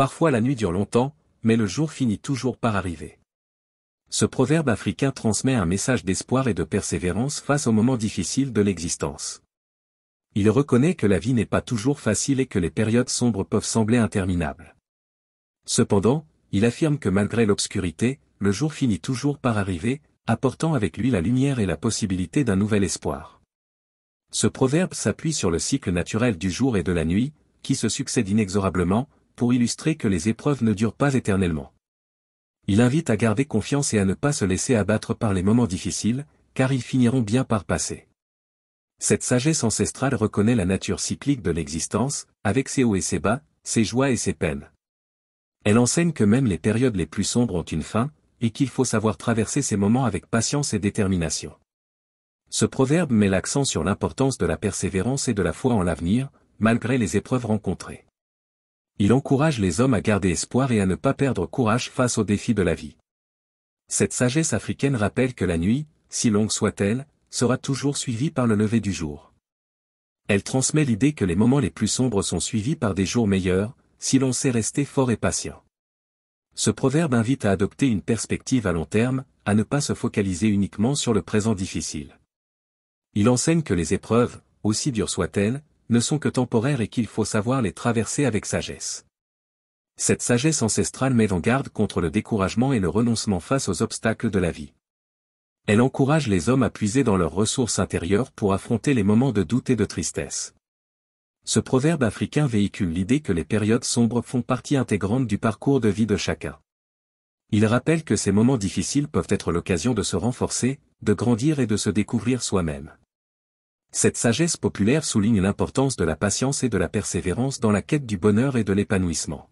Parfois la nuit dure longtemps, mais le jour finit toujours par arriver. Ce proverbe africain transmet un message d'espoir et de persévérance face aux moments difficiles de l'existence. Il reconnaît que la vie n'est pas toujours facile et que les périodes sombres peuvent sembler interminables. Cependant, il affirme que malgré l'obscurité, le jour finit toujours par arriver, apportant avec lui la lumière et la possibilité d'un nouvel espoir. Ce proverbe s'appuie sur le cycle naturel du jour et de la nuit, qui se succèdent inexorablement, pour illustrer que les épreuves ne durent pas éternellement. Il invite à garder confiance et à ne pas se laisser abattre par les moments difficiles, car ils finiront bien par passer. Cette sagesse ancestrale reconnaît la nature cyclique de l'existence, avec ses hauts et ses bas, ses joies et ses peines. Elle enseigne que même les périodes les plus sombres ont une fin, et qu'il faut savoir traverser ces moments avec patience et détermination. Ce proverbe met l'accent sur l'importance de la persévérance et de la foi en l'avenir, malgré les épreuves rencontrées. Il encourage les hommes à garder espoir et à ne pas perdre courage face aux défis de la vie. Cette sagesse africaine rappelle que la nuit, si longue soit-elle, sera toujours suivie par le lever du jour. Elle transmet l'idée que les moments les plus sombres sont suivis par des jours meilleurs, si l'on sait rester fort et patient. Ce proverbe invite à adopter une perspective à long terme, à ne pas se focaliser uniquement sur le présent difficile. Il enseigne que les épreuves, aussi dures soient-elles, ne sont que temporaires et qu'il faut savoir les traverser avec sagesse. Cette sagesse ancestrale met en garde contre le découragement et le renoncement face aux obstacles de la vie. Elle encourage les hommes à puiser dans leurs ressources intérieures pour affronter les moments de doute et de tristesse. Ce proverbe africain véhicule l'idée que les périodes sombres font partie intégrante du parcours de vie de chacun. Il rappelle que ces moments difficiles peuvent être l'occasion de se renforcer, de grandir et de se découvrir soi-même. Cette sagesse populaire souligne l'importance de la patience et de la persévérance dans la quête du bonheur et de l'épanouissement.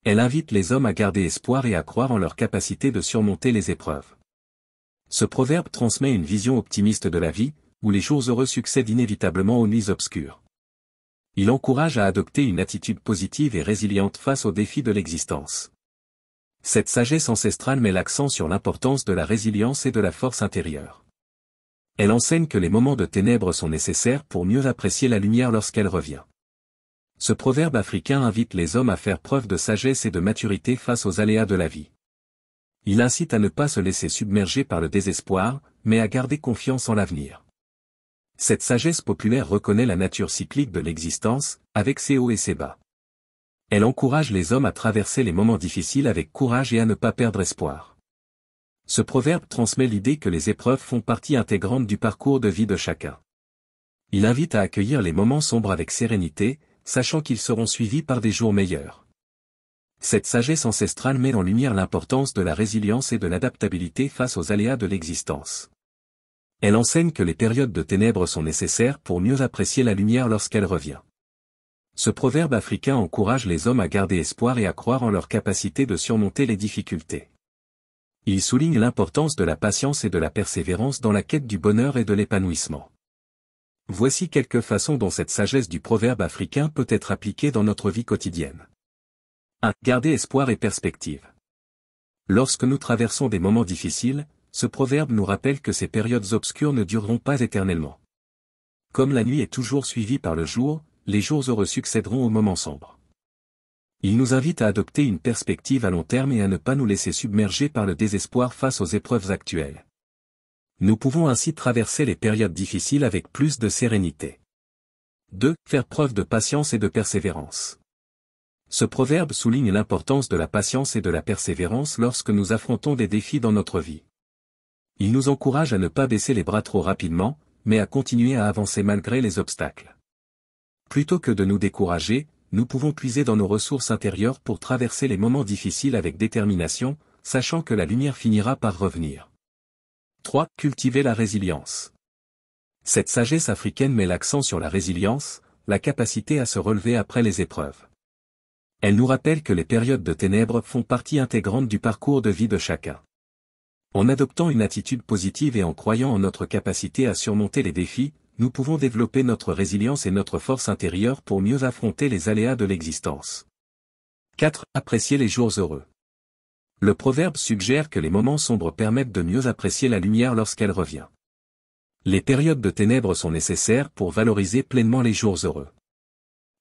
Elle invite les hommes à garder espoir et à croire en leur capacité de surmonter les épreuves. Ce proverbe transmet une vision optimiste de la vie, où les jours heureux succèdent inévitablement aux nuits obscures. Il encourage à adopter une attitude positive et résiliente face aux défis de l'existence. Cette sagesse ancestrale met l'accent sur l'importance de la résilience et de la force intérieure. Elle enseigne que les moments de ténèbres sont nécessaires pour mieux apprécier la lumière lorsqu'elle revient. Ce proverbe africain invite les hommes à faire preuve de sagesse et de maturité face aux aléas de la vie. Il incite à ne pas se laisser submerger par le désespoir, mais à garder confiance en l'avenir. Cette sagesse populaire reconnaît la nature cyclique de l'existence, avec ses hauts et ses bas. Elle encourage les hommes à traverser les moments difficiles avec courage et à ne pas perdre espoir. Ce proverbe transmet l'idée que les épreuves font partie intégrante du parcours de vie de chacun. Il invite à accueillir les moments sombres avec sérénité, sachant qu'ils seront suivis par des jours meilleurs. Cette sagesse ancestrale met en lumière l'importance de la résilience et de l'adaptabilité face aux aléas de l'existence. Elle enseigne que les périodes de ténèbres sont nécessaires pour mieux apprécier la lumière lorsqu'elle revient. Ce proverbe africain encourage les hommes à garder espoir et à croire en leur capacité de surmonter les difficultés. Il souligne l'importance de la patience et de la persévérance dans la quête du bonheur et de l'épanouissement. Voici quelques façons dont cette sagesse du proverbe africain peut être appliquée dans notre vie quotidienne. 1. Garder espoir et perspective. Lorsque nous traversons des moments difficiles, ce proverbe nous rappelle que ces périodes obscures ne dureront pas éternellement. Comme la nuit est toujours suivie par le jour, les jours heureux succéderont aux moments sombres. Il nous invite à adopter une perspective à long terme et à ne pas nous laisser submerger par le désespoir face aux épreuves actuelles. Nous pouvons ainsi traverser les périodes difficiles avec plus de sérénité. 2. Faire preuve de patience et de persévérance. Ce proverbe souligne l'importance de la patience et de la persévérance lorsque nous affrontons des défis dans notre vie. Il nous encourage à ne pas baisser les bras trop rapidement, mais à continuer à avancer malgré les obstacles. Plutôt que de nous décourager, nous pouvons puiser dans nos ressources intérieures pour traverser les moments difficiles avec détermination, sachant que la lumière finira par revenir. 3. Cultiver la résilience. Cette sagesse africaine met l'accent sur la résilience, la capacité à se relever après les épreuves. Elle nous rappelle que les périodes de ténèbres font partie intégrante du parcours de vie de chacun. En adoptant une attitude positive et en croyant en notre capacité à surmonter les défis, nous pouvons développer notre résilience et notre force intérieure pour mieux affronter les aléas de l'existence. 4. Apprécier les jours heureux. Le proverbe suggère que les moments sombres permettent de mieux apprécier la lumière lorsqu'elle revient. Les périodes de ténèbres sont nécessaires pour valoriser pleinement les jours heureux.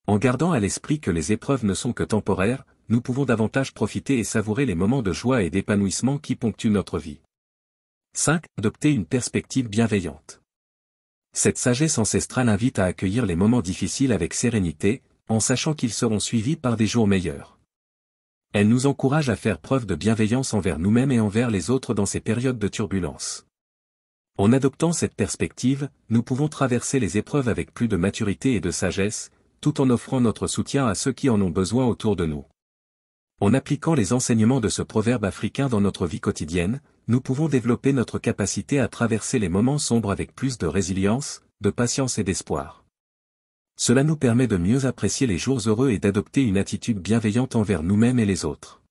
En gardant à l'esprit que les épreuves ne sont que temporaires, nous pouvons davantage profiter et savourer les moments de joie et d'épanouissement qui ponctuent notre vie. 5. Adopter une perspective bienveillante. Cette sagesse ancestrale invite à accueillir les moments difficiles avec sérénité, en sachant qu'ils seront suivis par des jours meilleurs. Elle nous encourage à faire preuve de bienveillance envers nous-mêmes et envers les autres dans ces périodes de turbulence. En adoptant cette perspective, nous pouvons traverser les épreuves avec plus de maturité et de sagesse, tout en offrant notre soutien à ceux qui en ont besoin autour de nous. En appliquant les enseignements de ce proverbe africain dans notre vie quotidienne, nous pouvons développer notre capacité à traverser les moments sombres avec plus de résilience, de patience et d'espoir. Cela nous permet de mieux apprécier les jours heureux et d'adopter une attitude bienveillante envers nous-mêmes et les autres.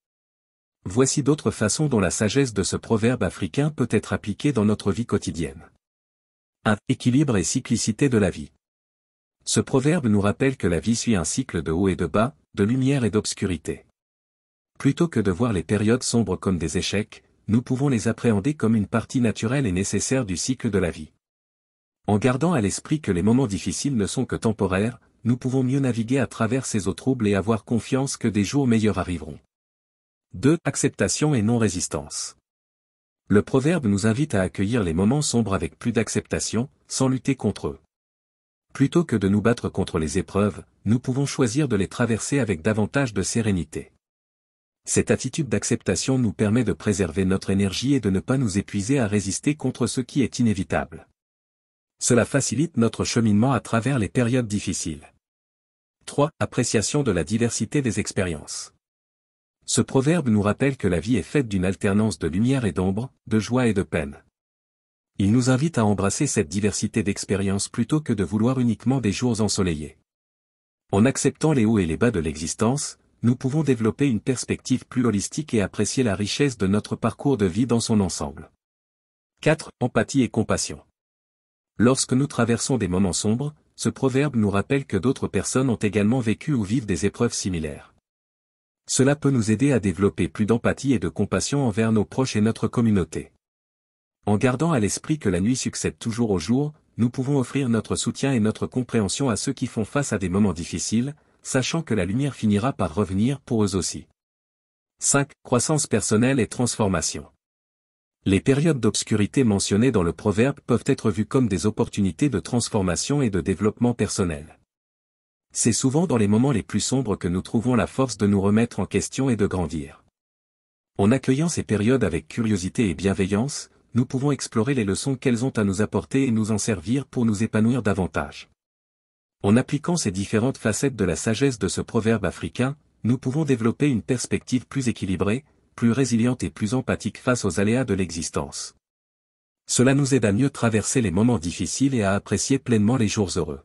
Voici d'autres façons dont la sagesse de ce proverbe africain peut être appliquée dans notre vie quotidienne. 1. Équilibre et cyclicité de la vie. Ce proverbe nous rappelle que la vie suit un cycle de haut et de bas, de lumière et d'obscurité. Plutôt que de voir les périodes sombres comme des échecs, nous pouvons les appréhender comme une partie naturelle et nécessaire du cycle de la vie. En gardant à l'esprit que les moments difficiles ne sont que temporaires, nous pouvons mieux naviguer à travers ces eaux troubles et avoir confiance que des jours meilleurs arriveront. 2. Acceptation et non-résistance. Le proverbe nous invite à accueillir les moments sombres avec plus d'acceptation, sans lutter contre eux. Plutôt que de nous battre contre les épreuves, nous pouvons choisir de les traverser avec davantage de sérénité. Cette attitude d'acceptation nous permet de préserver notre énergie et de ne pas nous épuiser à résister contre ce qui est inévitable. Cela facilite notre cheminement à travers les périodes difficiles. 3. Appréciation de la diversité des expériences. Ce proverbe nous rappelle que la vie est faite d'une alternance de lumière et d'ombre, de joie et de peine. Il nous invite à embrasser cette diversité d'expériences plutôt que de vouloir uniquement des jours ensoleillés. En acceptant les hauts et les bas de l'existence, nous pouvons développer une perspective plus holistique et apprécier la richesse de notre parcours de vie dans son ensemble. 4. Empathie et compassion. Lorsque nous traversons des moments sombres, ce proverbe nous rappelle que d'autres personnes ont également vécu ou vivent des épreuves similaires. Cela peut nous aider à développer plus d'empathie et de compassion envers nos proches et notre communauté. En gardant à l'esprit que la nuit succède toujours au jour, nous pouvons offrir notre soutien et notre compréhension à ceux qui font face à des moments difficiles, sachant que la lumière finira par revenir pour eux aussi. 5. Croissance personnelle et transformation. Les périodes d'obscurité mentionnées dans le proverbe peuvent être vues comme des opportunités de transformation et de développement personnel. C'est souvent dans les moments les plus sombres que nous trouvons la force de nous remettre en question et de grandir. En accueillant ces périodes avec curiosité et bienveillance, nous pouvons explorer les leçons qu'elles ont à nous apporter et nous en servir pour nous épanouir davantage. En appliquant ces différentes facettes de la sagesse de ce proverbe africain, nous pouvons développer une perspective plus équilibrée, plus résiliente et plus empathique face aux aléas de l'existence. Cela nous aide à mieux traverser les moments difficiles et à apprécier pleinement les jours heureux.